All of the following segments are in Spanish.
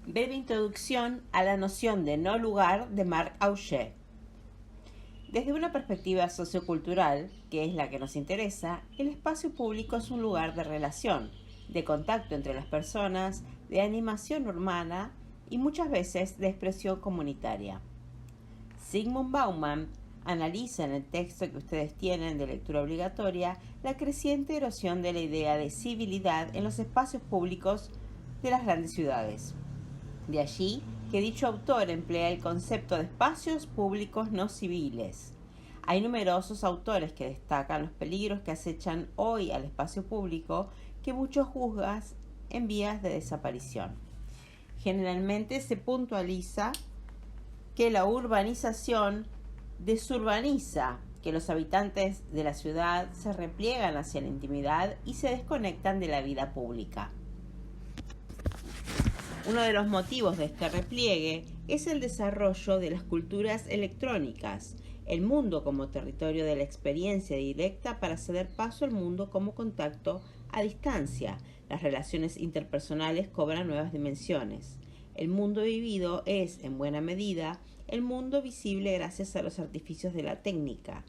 Breve introducción a la noción de no lugar de Marc Augé. Desde una perspectiva sociocultural, que es la que nos interesa, el espacio público es un lugar de relación, de contacto entre las personas, de animación urbana y muchas veces de expresión comunitaria. Zygmunt Bauman analiza en el texto que ustedes tienen de lectura obligatoria la creciente erosión de la idea de civilidad en los espacios públicos de las grandes ciudades. De allí que dicho autor emplea el concepto de espacios públicos no civiles. Hay numerosos autores que destacan los peligros que acechan hoy al espacio público que muchos juzgan en vías de desaparición. Generalmente se puntualiza que la urbanización desurbaniza, que los habitantes de la ciudad se repliegan hacia la intimidad y se desconectan de la vida pública. Uno de los motivos de este repliegue es el desarrollo de las culturas electrónicas, el mundo como territorio de la experiencia directa para ceder paso al mundo como contacto a distancia. Las relaciones interpersonales cobran nuevas dimensiones. El mundo vivido es, en buena medida, el mundo visible gracias a los artificios de la técnica.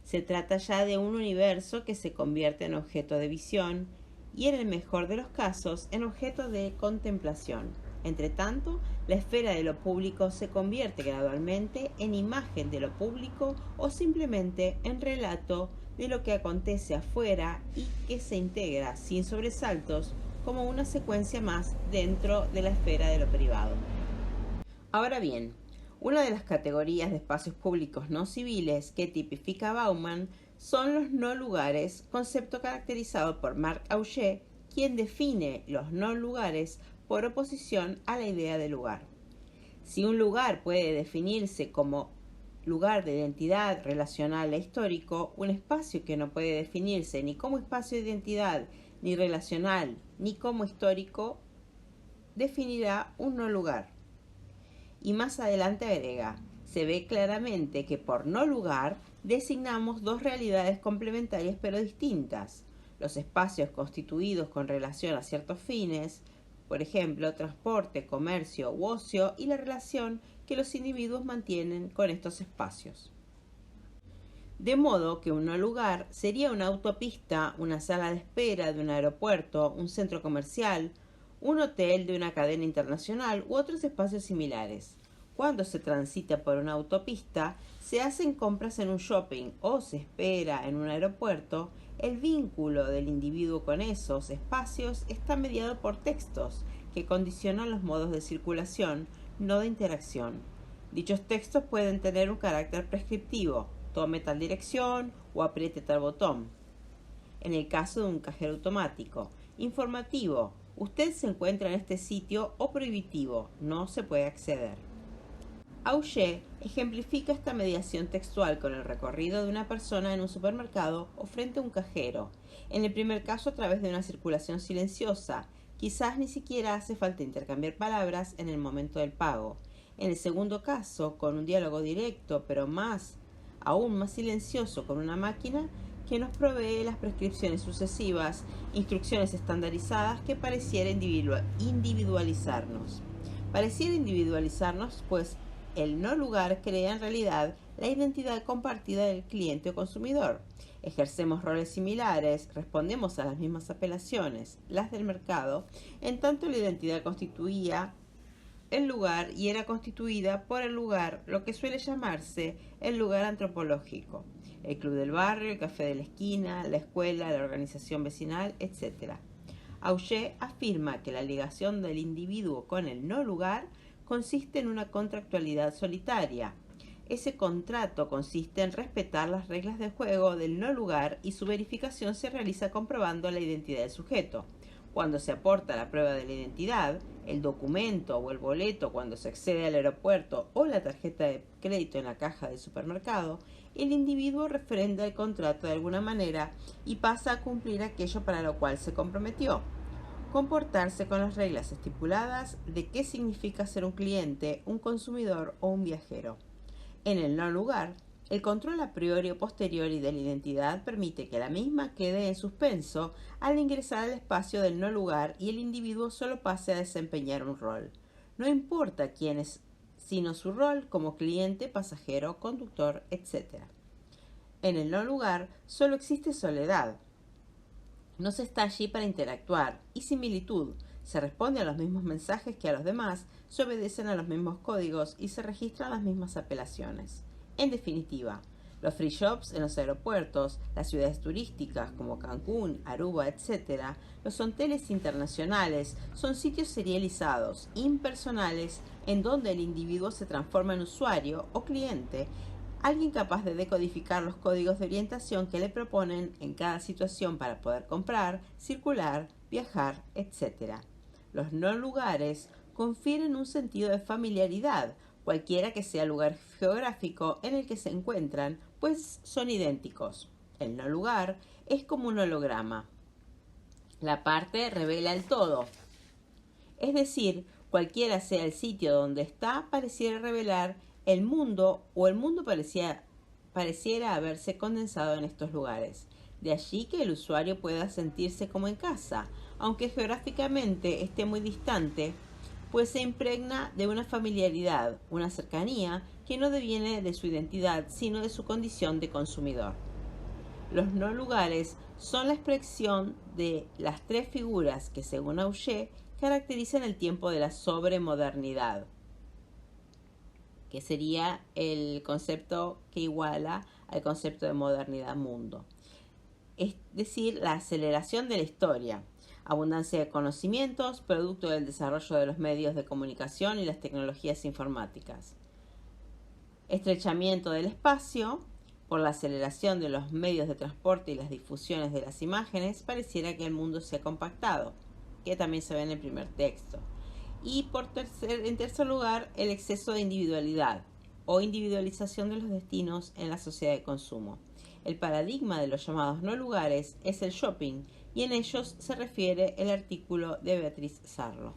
Se trata ya de un universo que se convierte en objeto de visión y, en el mejor de los casos, en objeto de contemplación. Entre tanto, la esfera de lo público se convierte gradualmente en imagen de lo público o simplemente en relato de lo que acontece afuera y que se integra sin sobresaltos como una secuencia más dentro de la esfera de lo privado. Ahora bien, una de las categorías de espacios públicos no civiles que tipifica Bauman son los no lugares, concepto caracterizado por Marc Augé, quien define los no lugares por oposición a la idea de lugar. Si un lugar puede definirse como lugar de identidad relacional e histórico, un espacio que no puede definirse ni como espacio de identidad, ni relacional, ni como histórico, definirá un no lugar. Y más adelante agrega, se ve claramente que por no lugar designamos dos realidades complementarias pero distintas. Los espacios constituidos con relación a ciertos fines, por ejemplo, transporte, comercio u ocio, y la relación que los individuos mantienen con estos espacios. De modo que un no lugar sería una autopista, una sala de espera de un aeropuerto, un centro comercial, un hotel de una cadena internacional u otros espacios similares. Cuando se transita por una autopista, se hacen compras en un shopping o se espera en un aeropuerto, el vínculo del individuo con esos espacios está mediado por textos que condicionan los modos de circulación, no de interacción. Dichos textos pueden tener un carácter prescriptivo, tome tal dirección o apriete tal botón. En el caso de un cajero automático, informativo, usted se encuentra en este sitio, o prohibitivo, no se puede acceder. Augé ejemplifica esta mediación textual con el recorrido de una persona en un supermercado o frente a un cajero. En el primer caso, a través de una circulación silenciosa, quizás ni siquiera hace falta intercambiar palabras en el momento del pago. En el segundo caso, con un diálogo directo, pero aún más silencioso con una máquina que nos provee las prescripciones sucesivas, instrucciones estandarizadas que pareciera individualizarnos. Pareciera individualizarnos, pues el no lugar crea en realidad la identidad compartida del cliente o consumidor. Ejercemos roles similares, respondemos a las mismas apelaciones, las del mercado, en tanto la identidad constituía el lugar y era constituida por el lugar, lo que suele llamarse el lugar antropológico, el club del barrio, el café de la esquina, la escuela, la organización vecinal, etc. Augé afirma que la ligación del individuo con el no lugar consiste en una contractualidad solitaria. Ese contrato consiste en respetar las reglas de juego del no lugar y su verificación se realiza comprobando la identidad del sujeto. Cuando se aporta la prueba de la identidad, el documento o el boleto cuando se accede al aeropuerto o la tarjeta de crédito en la caja del supermercado, el individuo refrenda el contrato de alguna manera y pasa a cumplir aquello para lo cual se comprometió. Comportarse con las reglas estipuladas de qué significa ser un cliente, un consumidor o un viajero. En el no lugar, el control a priori o posteriori de la identidad permite que la misma quede en suspenso al ingresar al espacio del no lugar y el individuo solo pase a desempeñar un rol. No importa quién es, sino su rol como cliente, pasajero, conductor, etc. En el no lugar solo existe soledad. No se está allí para interactuar y similitud. Se responde a los mismos mensajes que a los demás, se obedecen a los mismos códigos y se registran las mismas apelaciones. En definitiva, los free shops en los aeropuertos, las ciudades turísticas como Cancún, Aruba, etc., los hoteles internacionales son sitios serializados, impersonales, en donde el individuo se transforma en usuario o cliente, alguien capaz de decodificar los códigos de orientación que le proponen en cada situación para poder comprar, circular, viajar, etc. Los no lugares confieren un sentido de familiaridad, cualquiera que sea el lugar geográfico en el que se encuentran, pues son idénticos. El no lugar es como un holograma. La parte revela el todo. Es decir, cualquiera sea el sitio donde está, pareciera revelar el mundo o el mundo pareciera haberse condensado en estos lugares. De allí que el usuario pueda sentirse como en casa, aunque geográficamente esté muy distante, pues se impregna de una familiaridad, una cercanía que no deviene de su identidad, sino de su condición de consumidor. Los no lugares son la expresión de las tres figuras que, según Auger, caracterizan el tiempo de la sobremodernidad, que sería el concepto que iguala al concepto de modernidad mundo. Es decir, la aceleración de la historia, abundancia de conocimientos, producto del desarrollo de los medios de comunicación y las tecnologías informáticas. Estrechamiento del espacio, por la aceleración de los medios de transporte y las difusiones de las imágenes, pareciera que el mundo se ha compactado, que también se ve en el primer texto. Y en tercer lugar, el exceso de individualidad o individualización de los destinos en la sociedad de consumo. El paradigma de los llamados no lugares es el shopping, y en ellos se refiere el artículo de Beatriz Sarlo.